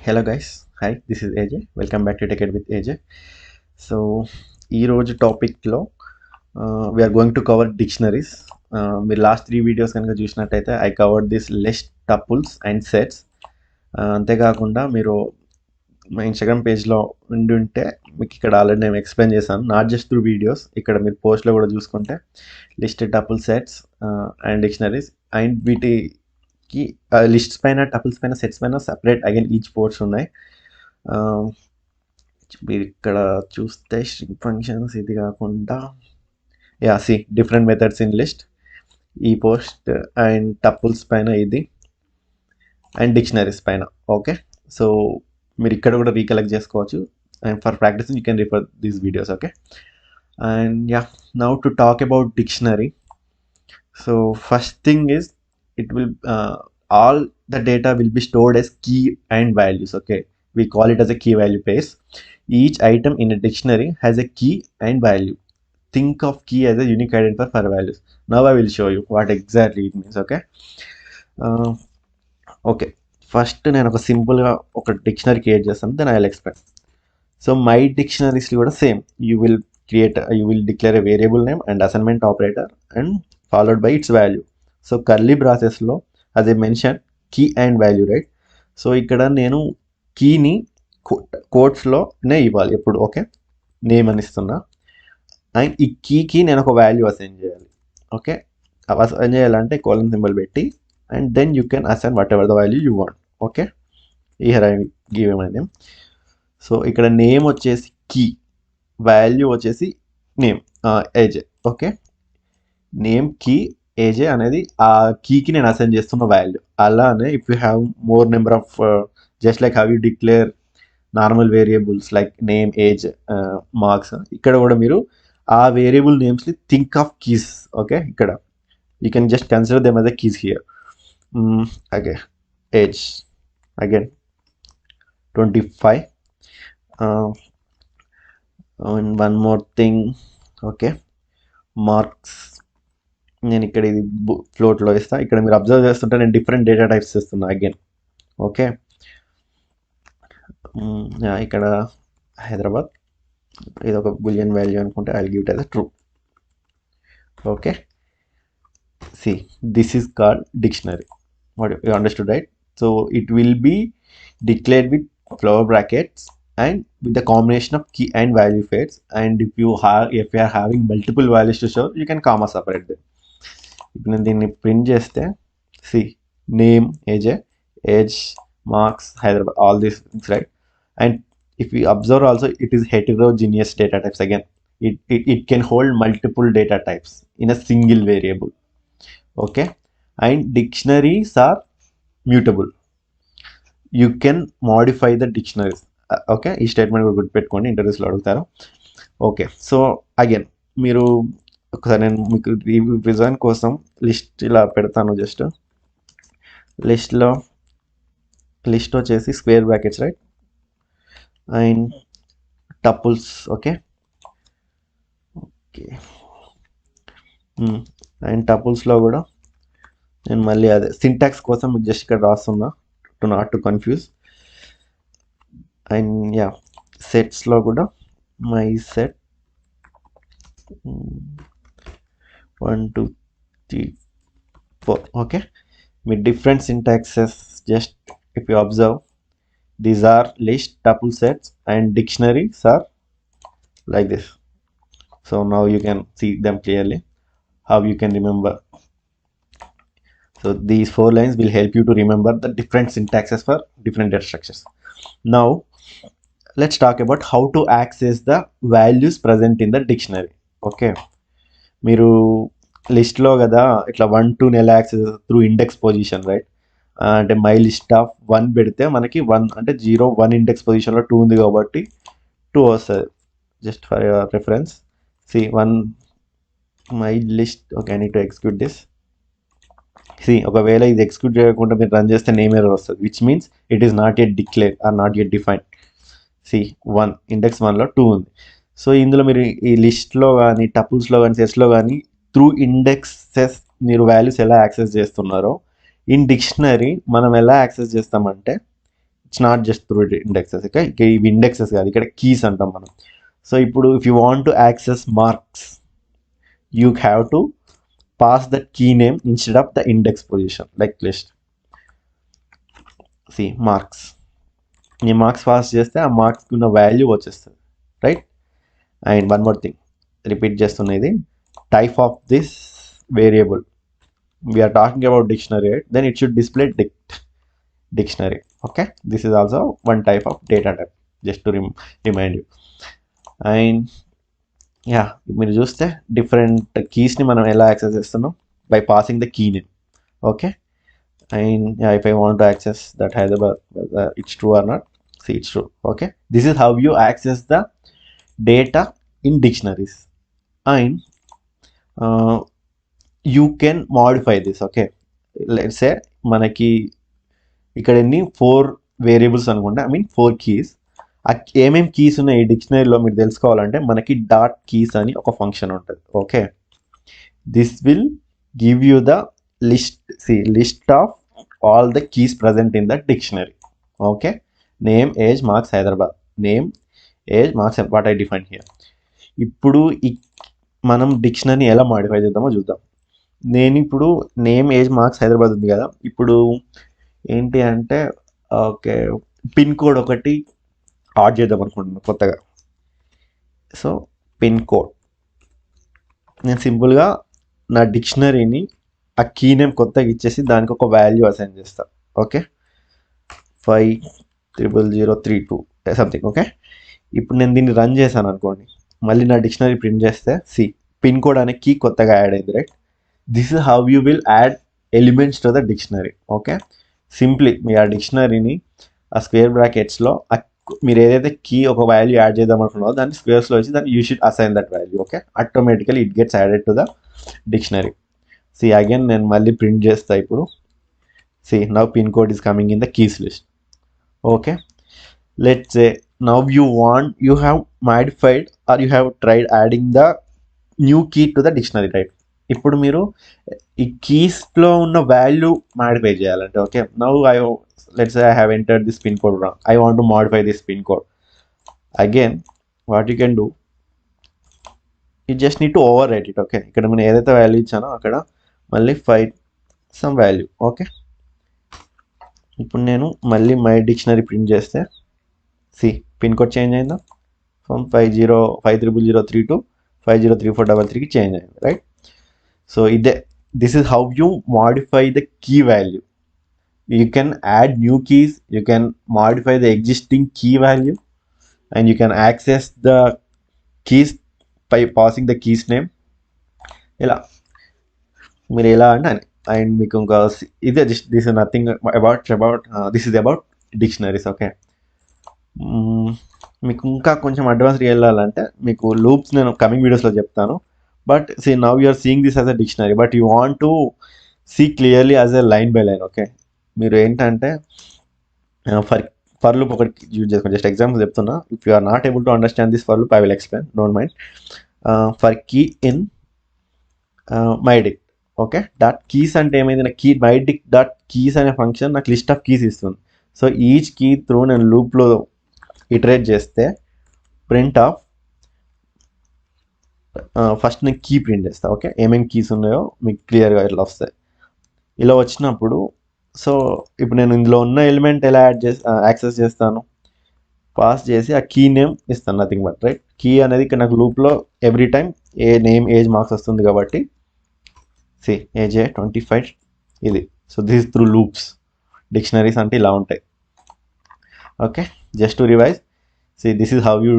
Hello guys, hi, this is AJ. Welcome back to TechEd with AJ. So, ఈ రోజు టాపిక్లో we're going to cover dictionaries. మీరు last 3 videos కనుక చూసినట్టయితే I covered this list tuples and sets. అంతేకాకుండా మీరు మా ఇన్స్టాగ్రామ్ పేజ్లో ఉంటే మీకు ఇక్కడ ఆల్రెడీ నేను ఎక్స్ప్లెయిన్ చేశాను, నాట్ జస్ట్ త్రూ వీడియోస్. ఇక్కడ మీరు పోస్ట్లో కూడా చూసుకుంటే list tuple sets and dictionaries and వీటికి లిస్ట్స్ పైన, టపుల్స్ పైన, సెట్స్ పైన సపరేట్ అగైన్ ఈచ్ పోర్ట్స్ ఉన్నాయి. మీరు ఇక్కడ చూస్తే స్ట్రింగ్ ఫంక్షన్స్ ఇది కాకుండా see different methods in list, ఈ పోస్ట్ అండ్ టపుల్స్ పైన ఇది అండ్ డిక్షనరీస్ పైన. ఓకే, సో మీరు ఇక్కడ కూడా రీకలెక్ట్ చేసుకోవచ్చు and for practice you can refer these videos. Okay, and now to talk about dictionary. So first thing is it will all the data will be stored as key and values. Okay, we call it as a key value pairs. Each item in a dictionary has a key and value. Think of key as a unique identifier for values. Now I will show you what exactly it means. Okay, first నేను ఒక సింపుల్గా ఒక dictionary create చేస్తాను, then I will explain. So my డిక్షనరీస్లో కూడా same, you will declare a variable name and assignment operator and followed by its value. So curly బ్రాసెస్లో as I mentioned key and value, right? So ఇక్కడ నేను కీని కోట్స్లోనే ఇవ్వాలి ఎప్పుడు. Okay, name అని ఇస్తున్నా అండ్ ఈ కీకి నేను ఒక వాల్యూ అసైన్ చేయాలి. ఓకే, అసైన్ చేయాలంటే కోలన్ సింబల్ పెట్టి and then you can assign whatever the value you want. Okay, here I give my name. So ఇక్కడ నేమ్ వచ్చేసి కీ, వాల్యూ వచ్చేసి name AJ. Okay, name key AJ అనేది ఆ కీకి నేను assign చేస్తున్న వాల్యూ. అలానే if you have more number of just like how you declare normal variables like name, age, marks, ఇక్కడ కూడా మీరు ఆ వేరియబుల్ నేమ్స్ని థింక్ ఆఫ్ కీస్. ఓకే, ఇక్కడ you can just consider them as a keys here. Okay, age again 25 and one more thing. Okay, marks నేను ఇక్కడ ఇది ఫ్లోట్లో ఇస్తాను. ఇక్కడ మీరు అబ్జర్వ్ చేస్తుంటే నేను డిఫరెంట్ డేటా టైప్స్ ఇస్తున్నా అగైన్. ఓకే, ఇక్కడ హైదరాబాద్, ఇది ఒక బులియన్ వాల్యూ అనుకుంటే I will give it as a true. Okay, see this is called dictionary. What you understood, right? So it will be declared with flower brackets and with the combination of key and value pairs, and if you are having multiple values to show, you can comma separate them. ఇప్పుడు నేను దీన్ని print చేస్తే see name, age, marks, Hyderabad, all these things, right? And if you observe also it is heterogeneous data types. Again, it can hold multiple data types in a single variable. Okay, and dictionaries are mutable. You can modify the dictionaries. Okay, ఈ statement కూడా గుర్తుపెట్టుకోండి, ఇంటర్వ్యూస్లో అడుగుతారు. Okay, so again మీరు ఒకసారి నేను మీకు revision కోసం list ఇలా పెడతాను. జస్ట్ లిస్ట్ వచ్చేసి square brackets, right? And tuples. Okay, and టపుల్స్లో కూడా నేను మళ్ళీ అదే సింటాక్స్ కోసం మీకు జస్ట్ ఇక్కడ రాస్తున్నా to not to confuse. And సెట్స్లో కూడా మై సెట్ 1 2 3 4. ఓకే, మీ different syntaxes just if you observe, these are list, tuple, sets and dictionaries are like this. So now you can see them clearly, how you can remember. So these 4 lines will help you to remember the different syntaxes for different data structures. Now let's talk about how to access the values present in the dictionary. Okay, మీరు లిస్ట్లో కదా ఇట్లా 1 2 ఎలా access through index position, right? అంటే my list of 1 పెడితే మనకి 1 అంటే 0 1 index పొజిషన్లో 2 ఉంది కాబట్టి 2 వస్తుంది. Just for your reference, see 1 my list. Okay, I need to execute this. See ఒకవేళ ఇది ఎగ్జిక్యూట్ చేయకుండా మీరు రన్ చేస్తే నేమ్ ఎర్రర్ వస్తుంది, which means it is not yet declare or not yet defined. See 1 index 1లో 2 ఉంది. So ఇందులో మీరు ఈ లిస్ట్లో కానీ, టపుల్స్లో కానీ, సెట్స్లో కానీ త్రూ ఇండెక్సెస్ మీరు వాల్యూస్ ఎలా యాక్సెస్ చేస్తున్నారో, ఇన్ డిక్షనరీ మనం ఎలా యాక్సెస్ చేస్తామంటే it's not just through indexes. Okay, ఇవి ఇండెక్సెస్ కాదు, ఇక్కడ కీస్ అంటాం మనం. సో ఇప్పుడు if you want to access marks, you have to pass the key name instead of the index position, like list. See, marks, ఈ marks pass చేస్తే ఆ marks ఉన్న వాల్యూ వచ్చేస్తుంది, right? And one more thing repeat చేస్తున్నది, type of this variable, we're talking about dictionary, right? Then it should display dictionary. Okay, this is also one type of data type, just to remind you. And yeah, మీరు చూస్తే different కీస్ని మనం ఎలా access చేస్తున్నాం, by passing the key name. Okay, and if I want to access that Hyderabad, it's true or not, see it's true. Okay, this is how you access the data in dictionaries. And you can modify this. Okay, let's say మనకి ఇక్కడ ఎన్ని 4 variables అనుకుంటే, I mean 4 keys. ఏమేమి keys ఉన్నాయి ఈ డిక్షనరీలో మీరు తెలుసుకోవాలంటే మనకి డాట్ కీస్ అని ఒక ఫంక్షన్ ఉంటుంది. Okay, this will give you the list of all the keys present in the dictionary. Okay, name, age, marks, Hyderabad, name, age, marks, what I define here. ఇప్పుడు మనం డిక్షనరీ ఎలా మాడిఫై చేద్దామో చూద్దాం. నేను ఇప్పుడు name, age, marks, Hyderabad ఉంది కదా, ఇప్పుడు ఏంటి అంటే ఓకే పిన్ కోడ్ ఒకటి యాడ్ చేద్దాం అనుకుంటున్నాను కొత్తగా. సో పిన్ కోడ్, నేను సింపుల్గా నా డిక్షనరీని ఆ కీ నేమ్ కొత్తగా ఇచ్చేసి దానికి ఒక వాల్యూ అసైన్ చేస్తాను. Okay, 50032 something. ఓకే, ఇప్పుడు నేను దీన్ని రన్ చేశాను అనుకోండి, మళ్ళీ నా డిక్షనరీ ప్రింట్ చేస్తే పిన్ కోడ్ అనే కీ కొత్తగా యాడ్ అయింది, right? This is how you will add elements to the dictionary. Okay, simply మీ ఆ డిక్షనరీని ఆ స్క్వేర్ బ్రాకెట్స్లో మీరు ఏదైతే కీ ఒక వాల్యూ యాడ్ చేద్దాం అనుకున్నారో దాన్ని స్క్వేర్స్లో వచ్చి దాన్ని you should assign that value. Okay, automatically it gets added to the dictionary. Again నేను మళ్ళీ ప్రింట్ చేస్తా ఇప్పుడు. Now pin code is coming in the keys list. Okay, let's say now you have modified or you have tried adding the new key to the dictionary, right? ఇప్పుడు మీరు ఈ కీస్లో ఉన్న value modify చేయాలంటే, okay, now let's say I have entered this pin code wrong. I want to modify this pin code. Again, what you can do, you just need to overwrite it. Okay, ఇక్కడ నేను ఏదైతే value ఇచ్చానో అక్కడ మళ్ళీ 5 some value. Okay, ఇప్పుడు నేను మళ్ళీ my dictionary print చేస్తే pin code change అయిందా, ఫ్రమ్ 50032 to 503433కి చేంజ్ అయింది, right? So this is how you modify the key value. You can add new keys, you can modify the existing key value, and you can access the keys by passing the keys name. ఇలా మీరు ఎలా అంటే, and మీకు ఇంకా ఇదే this is nothing about this is about dictionaries. Okay, మీకు ఇంకా కొంచెం అడ్వాన్స్గా వెళ్ళాలంటే మీకు లూప్స్ నేను కమింగ్ వీడియోస్లో చెప్తాను. But now you are seeing this as a dictionary, but you want to see clearly as a line by line. Okay, మీరు ఏంటంటే ఫర్ లూప్ ఒకటి యూజ్ చేసుకోండి. జస్ట్ ఎగ్జాంపుల్ చెప్తున్నా. If you are not able to understand this for loop, I will explain, don't mind. For key in mydict. Okay, dot keys అంటే ఏమైంది, నాకు mydict dot keys అనే function నాకు list of keys ఇస్తుంది. So each key through నేను లూప్లో iterate చేస్తే print of first నేను కీ ప్రింట్ చేస్తాను. ఓకే, ఏమేమి కీస్ ఉన్నాయో మీకు క్లియర్గా ఇట్లా వస్తాయి. ఇలా వచ్చినప్పుడు ఇప్పుడు నేను ఇందులో ఉన్న ఎలిమెంట్ ఎలా యాక్సెస్ చేస్తాను, పాస్ చేసి ఆ కీ నేమ్ ఇస్తాను, నథింగ్ బట్, రైట్? కీ అనేది ఇక్కడ నాకు లూప్లో every time name, age, marks వస్తుంది కాబట్టి ఏజ్ 25 ఇది. So this is through loops. Dictionaries అంటే ఇలా ఉంటాయి. Okay, just to revise, this is how you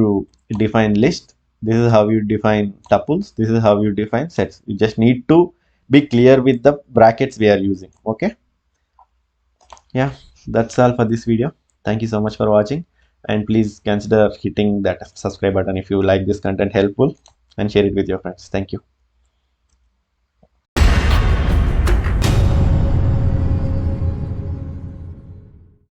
define list, this is how you define tuples, this is how you define sets. You just need to be clear with the brackets we are using. Okay, yeah, that's all for this video. Thank you so much for watching, and please consider hitting that subscribe button if you like this content helpful, and share it with your friends. Thank you.